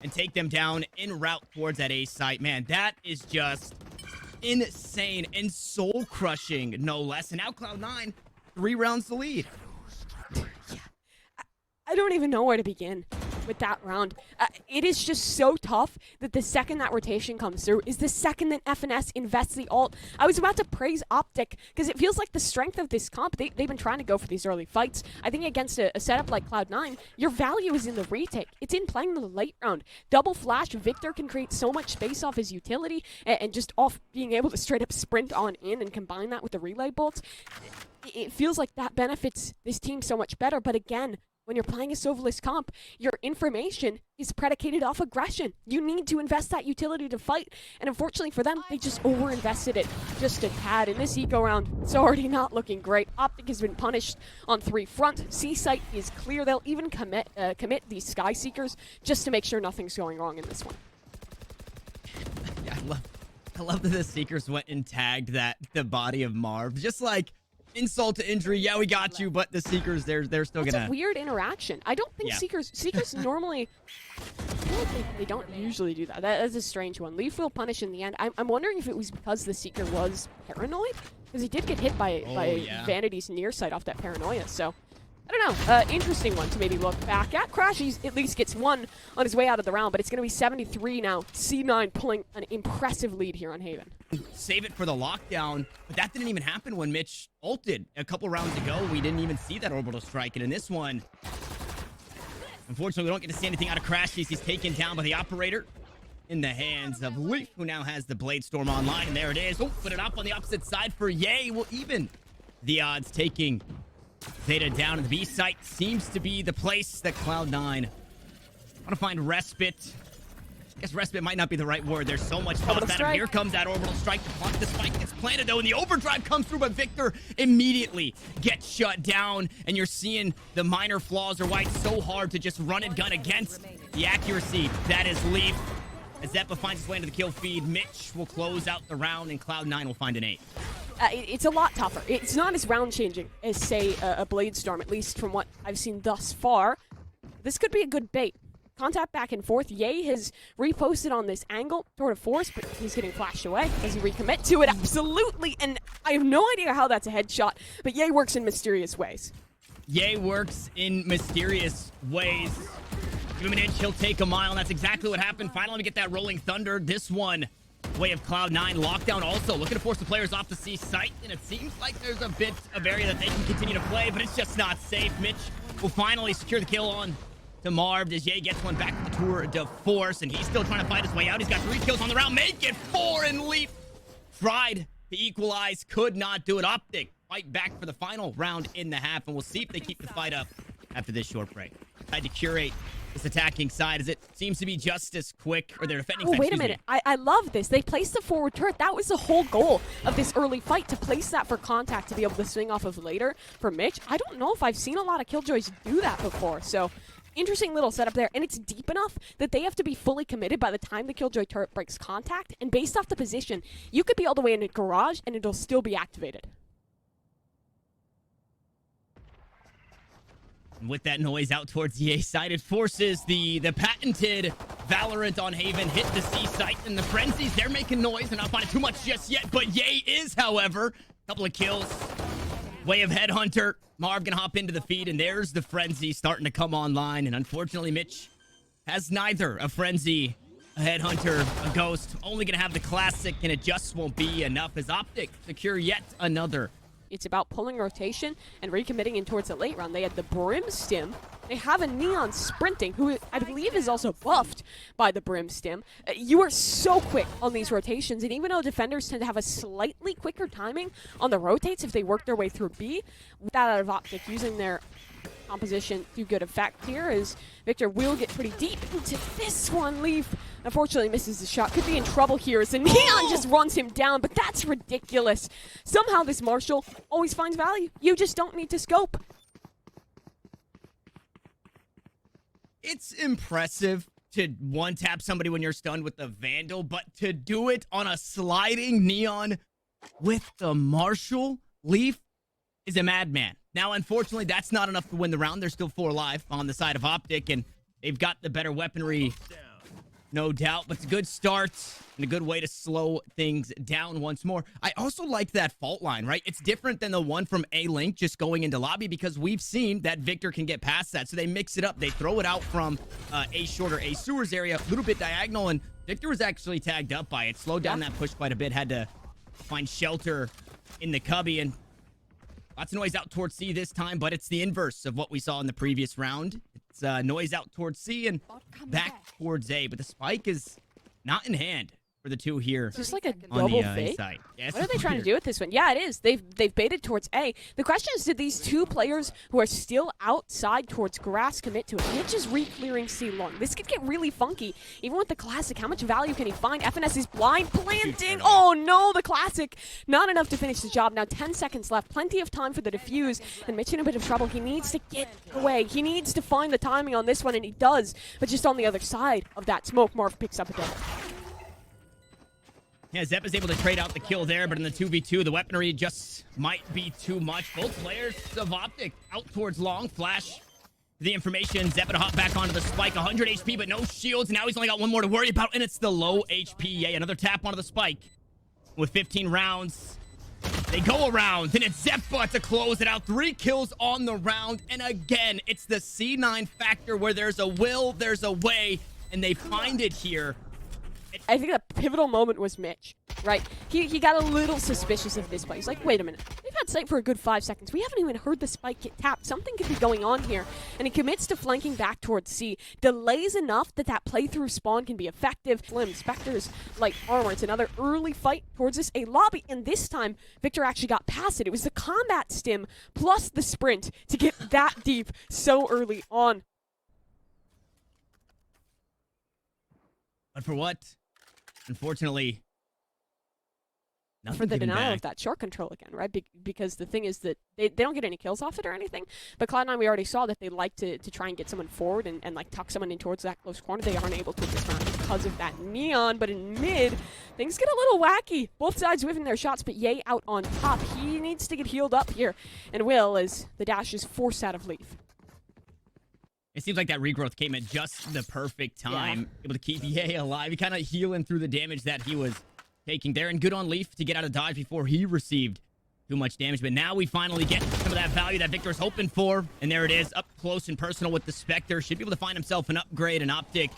And take them down en route towards that A site. Man, that is just insane and soul-crushing, no less. And now Cloud9, 3 rounds to lead. I don't even know where to begin with that round. It is just so tough that the second that rotation comes through is the second that FNS invests the ult. I was about to praise Optic because it feels like the strength of this comp. They've been trying to go for these early fights. I think against a setup like Cloud9, your value is in the retake. It's in playing the late round. Double flash, Victor can create so much space off his utility and just off being able to straight up sprint on in and combine that with the relay bolts. It feels like that benefits this team so much better, but again, when you're playing a Sovalist comp, your information is predicated off aggression. You need to invest that utility to fight, and unfortunately for them, they just over-invested it just a tad. In this eco round, it's already not looking great. Optic has been punished on 3 front. C site is clear. They'll even commit these Sky Seekers just to make sure nothing's going wrong in this one. Yeah, I love that the Seekers went and tagged the body of Marv. Just like, insult to injury, yeah, we got you, but the Seekers, they're still That's gonna... a weird interaction. I don't think Seekers normally... I feel like they don't usually do that. That's a strange one. Leaf will punish in the end. I'm wondering if it was because the Seeker was paranoid, because he did get hit by Vanity's near side off that paranoia, so... I don't know. Interesting one to maybe look back at. Crash at least gets one on his way out of the round, but it's going to be 73 now. C9 pulling an impressive lead here on Haven. Save it for the lockdown, but that didn't even happen when Mitch ulted a couple rounds ago. We didn't even see that orbital strike, and in this one, unfortunately, we don't get to see anything out of Crash. He's taken down by the operator in the hands of Leaf, who now has the Blade Storm online, and there it is. Oh, put it up on the opposite side for Ye. Will even the odds taking Zeta down, and the B site seems to be the place that Cloud9 want to find respite. I guess respite might not be the right word. There's so much toss at him. Here comes that orbital strike. The spike gets planted, though, and the overdrive comes through, but Victor immediately gets shut down, and you're seeing the minor flaws are why it's so hard to just run and gun against the accuracy that is Leaf. As Zeppa finds his way into the kill feed, Mitch will close out the round, and Cloud9 will find an 8. It's a lot tougher. It's not as round-changing as, say, a Blade Storm, at least from what I've seen thus far. This could be a good bait. Contact back and forth. Ye has reposted on this angle toward a force, but he's getting flashed away. Does he recommit to it? Absolutely! And I have no idea how that's a headshot, but Ye works in mysterious ways. Ye works in mysterious ways. Give him an inch, he'll take a mile, and that's exactly what happened. Finally, we get that Rolling Thunder. This one, way of Cloud9. Lockdown also looking to force the players off the C site, and it seems like there's a bit of area that they can continue to play, but it's just not safe. Mitch will finally secure the kill on to Marv as Ye gets one back to the tour de force, and he's still trying to fight his way out. He's got 3 kills on the round, make it 4, and Leaf tried to equalize, could not do it. Optic fight back for the final round in the half, and we'll see if they keep the fight up after this short break. Tried to curate this attacking side as it seems to be just as quick, or their defending side. Oh, wait a minute. I love this. They placed the forward turret. That was the whole goal of this early fight, to place that for contact to be able to swing off of later for Mitch. I don't know if I've seen a lot of Killjoys do that before, so interesting little setup there. And it's deep enough that they have to be fully committed by the time the Killjoy turret breaks contact, and based off the position, you could be all the way in a garage and it'll still be activated. With that noise out towards the A side, it forces the patented Valorant on Haven hit the C site, and the Frenzies, they're making noise. They're not finding too much just yet, but Ye is, however. Couple of kills. Way of Headhunter. Marv gonna hop into the feed, and there's the Frenzy starting to come online, and unfortunately, Mitch has neither a Frenzy, a Headhunter, a Ghost. Only gonna have the Classic, and it just won't be enough as Optic secure yet another. It's about pulling rotation and recommitting in towards the late round. They had the Brim Stim. They have a Neon sprinting, who I believe is also buffed by the Brim Stim. You are so quick on these rotations, and even though defenders tend to have a slightly quicker timing on the rotates if they work their way through B, with that out of Optic using their composition to good effect here, as Victor will get pretty deep into this one. Leaf unfortunately misses the shot. Could be in trouble here as the Neon just runs him down, but that's ridiculous. Somehow this Marshall always finds value. You just don't need to scope. It's impressive to one-tap somebody when you're stunned with the Vandal, but to do it on a sliding Neon with the Marshall, Leaf is a madman. Now, unfortunately, that's not enough to win the round. There's still 4 alive on the side of Optic, and they've got the better weaponry, no doubt. But it's a good start and a good way to slow things down once more. I also like that fault line, right? It's different than the one from A-Link just going into lobby, because we've seen that Victor can get past that. So they mix it up. They throw it out from A shorter A sewers area, a little bit diagonal, and Victor was actually tagged up by it. Slowed down that push quite a bit. Had to find shelter in the cubby, and lots of noise out towards C this time, but it's the inverse of what we saw in the previous round. It's noise out towards C and back towards A, but the spike is not in hand for the two here. Is this like a on double the fake? side. Yeah, What are they trying to do with this one? Yeah, it is. They've baited towards A. The question is, did these two players who are still outside towards grass commit to it? Mitch is re-clearing C long. This could get really funky. Even with the classic, how much value can he find? FNS is blind planting. Oh no, the classic. Not enough to finish the job. Now 10 seconds left. Plenty of time for the defuse. And Mitch in a bit of trouble. He needs to get away. He needs to find the timing on this one, and he does. But just on the other side of that smoke, Marv picks up a double. Yeah, Zepp is able to trade out the kill there, but in the 2v2, the weaponry just might be too much. Both players of Optic out towards long. Flash the information. Zepp to hop back onto the spike. 100 HP, but no shields. Now he's only got one more to worry about, and it's the low HP. Yeah, another tap onto the spike. With 15 rounds, they go around, and it's Zeppa to close it out. 3 kills on the round, and again, it's the C9 factor where there's a will, there's a way, and they find it here. I think the pivotal moment was Mitch, right? He got a little suspicious of this play. He's like, wait a minute. We've had sight for a good 5 seconds. We haven't even heard the spike get tapped. Something could be going on here. And he commits to flanking back towards C. Delays enough that that playthrough spawn can be effective. Slim, Spectre's light armor. It's another early fight towards this A lobby. And this time, Victor actually got past it. It was the combat stim plus the sprint to get that deep so early on. But for what? Unfortunately, for the denial of that short control again, right? Because the thing is that they don't get any kills off it or anything. But Cloud9, we already saw that they like to try and get someone forward and like tuck someone in towards that close corner. They aren't able to this round because of that neon. But in mid, things get a little wacky. Both sides whiffing their shots, but Ye out on top. He needs to get healed up here. And Will, as the dash is forced out of Leaf. It seems like that regrowth came at just the perfect time. Able to keep Ye alive. He kind of healing through the damage that he was taking there. And good on Leaf to get out of dodge before he received too much damage. But now we finally get some of that value that Victor's hoping for. And there it is, up close and personal with the Spectre. Should be able to find himself an upgrade, an Optic.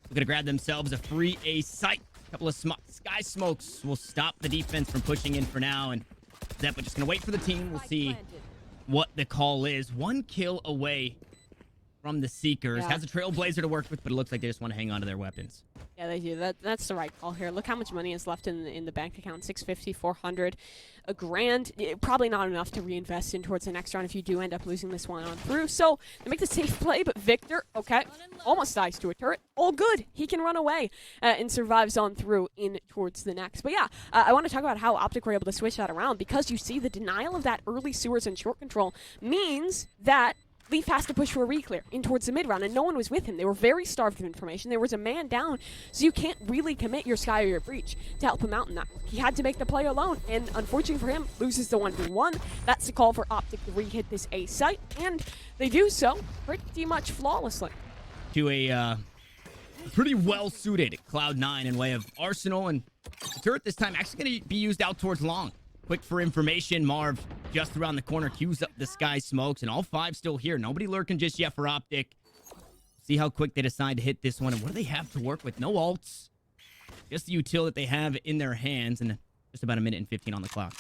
Looking to grab themselves a free A site. A couple of sky smokes will stop the defense from pushing in for now. And Zeppa just going to wait for the team. We'll see what the call is. 1 kill away from the Seekers. Has a Trailblazer to work with, but it looks like they just want to hang on to their weapons. Yeah, they do. That's the right call here. Look how much money is left in the bank account. 650, 400, a grand. Probably not enough to reinvest in towards the next round if you do end up losing this one on through. So they make the safe play, but Victor, okay, almost dies to a turret. All good. He can run away and survives on through in towards the next. But yeah, I want to talk about how Optic were able to switch that around, because you see the denial of that early sewers and short control means that Leaf has to push for a reclear in towards the mid round, and no one was with him. They were very starved of information. There was a man down, so you can't really commit your Sky or your Breach to help him out in that. He had to make the play alone, and unfortunately for him, loses the 1v1. That's the call for Optic to re-hit this A site, and they do so pretty much flawlessly. To a pretty well-suited Cloud9 in way of Arsenal, and the turret this time actually going to be used out towards long. Quick for information, Marv just around the corner, cues up the sky smokes, and all 5 still here. Nobody lurking just yet for Optic. See how quick they decide to hit this one, and what do they have to work with? No ults. Just the util that they have in their hands, and just about 1 minute and 15 on the clock.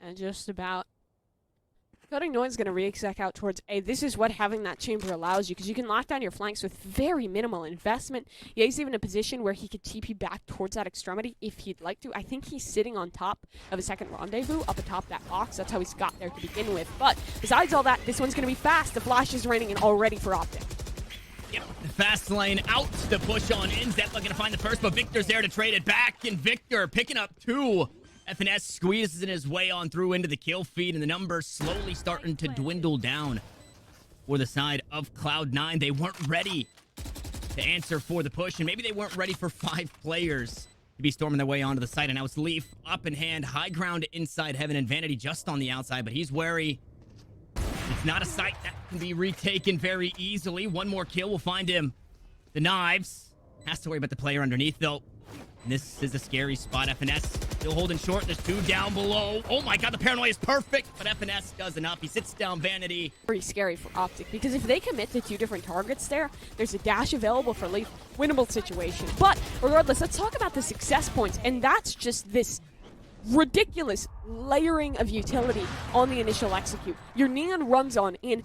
And just about. Cutting Noise is going to re-exec out towards A. This is what having that chamber allows you, because you can lock down your flanks with very minimal investment. Ye's even in a position where he could TP back towards that extremity if he'd like to. I think he's sitting on top of a second rendezvous up atop that box. That's how he's got there to begin with. But besides all that, this one's going to be fast. The flash is raining and already for Optic. Yep, the fast lane out to push on in. Zeppa going to find the first, but Victor's there to trade it back, and Victor picking up 2. FNS squeezes in his way on through into the kill feed, and the numbers slowly starting to dwindle down for the side of Cloud9. They weren't ready to answer for the push, and maybe they weren't ready for 5 players to be storming their way onto the site. And now it's Leaf up in hand, high ground inside heaven, and Vanity just on the outside, but he's wary. It's not a site that can be retaken very easily. One more kill will find him. The knives. Has to worry about the player underneath, though. And this is a scary spot. FNS still holding short. There's two down below. Oh my god, the paranoia is perfect, but FNS does enough. He sits down Vanity. Very scary for Optic, because if they commit to 2 different targets there's a dash available for Leaf. Winnable situation. But regardless, let's talk about the success points, and that's just this ridiculous layering of utility on the initial execute. Your Neon runs on in,